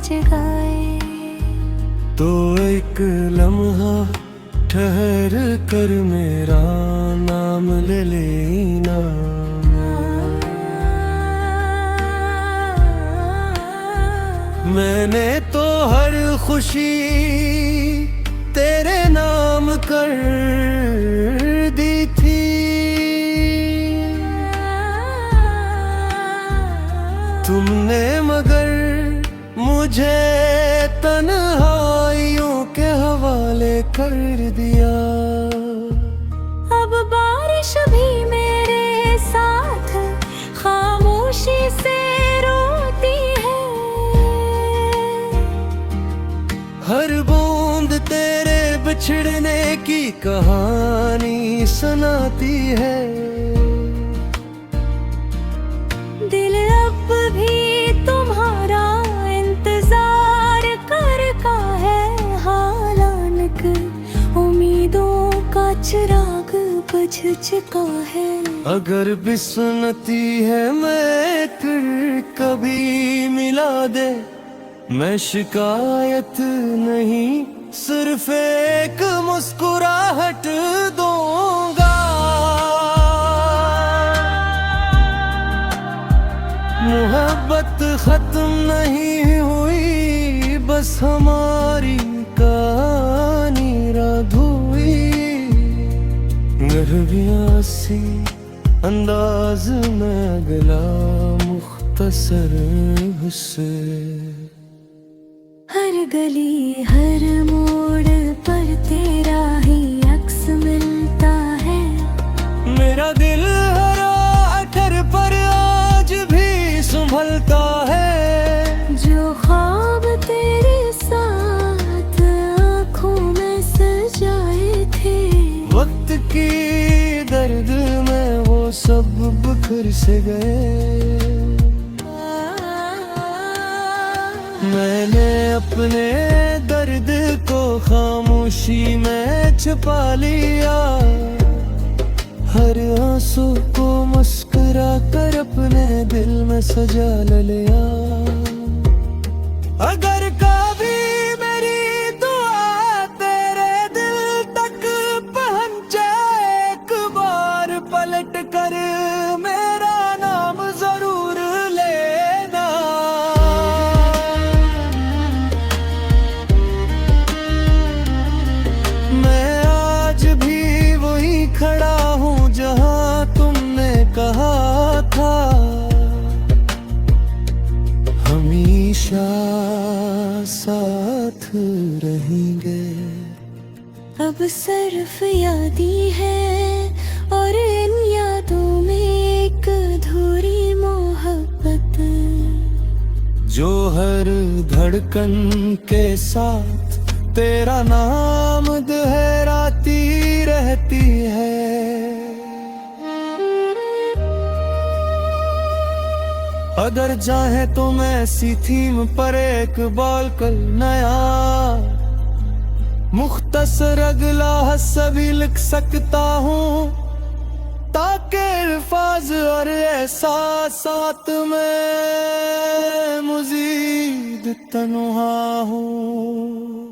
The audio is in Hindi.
जगाए। तो एक लम्हा ठहर कर मेरा नाम ले लेना। मैंने तो हर खुशी तेरे नाम कर दी थी। तुमने मगर मुझे तन्हाइयों के हवाले कर दिया। अब बारिश भी मेरे साथ खामोशी से रोती है। हर बूंद तेरे बिछड़ने की कहानी सुनाती है। दिल अब भी तुम्हारा इंतजार करता है। हालांकि उम्मीदों का चिराग बुझ चुका है। अगर भी सुनती है मैं फिर कभी मिला दे। मैं शिकायत नहीं सिर्फ एक मुस्कुराहट दूंगा। मोहब्बत खत्म नहीं हुई, बस हमारी कहानी रात हुई। गरबियां सी अंदाज में अगला मुख्तसर हुस्से। हर गली हर मोड़ पर तेरा ही अक्स मिलता है। मेरा दिल हर अठर पर आज भी संभलता है। जो ख्वाब तेरे साथ आँखों में सजाए थे, वक्त की दर्द में वो सब बिखर से गए। मैंने अपने दर्द को खामोशी में छुपा लिया। हर आंसू को मुस्कुरा कर अपने दिल में सजा लिया। अगर कभी मेरी दुआ तेरे दिल तक पहुंचे, एक बार पलट कर मेरा नाम जरूर लेना। मैं आज भी वही खड़ा हूँ जहाँ तुमने कहा था। हमेशा साथ रहेंगे। अब सिर्फ यादी है और इन यादों में एक अधूरी मोहब्बत, जो हर धड़कन के साथ तेरा नाम दोहराती रहती है। अगर चाहे तो मैं ऐसी थीम पर एक बाल कल नया मुख्तसर अगला हस्सा भी लिख सकता हूँ, ताकि अल्फाज और एहसासात में मज़ीद तन्हा हूँ।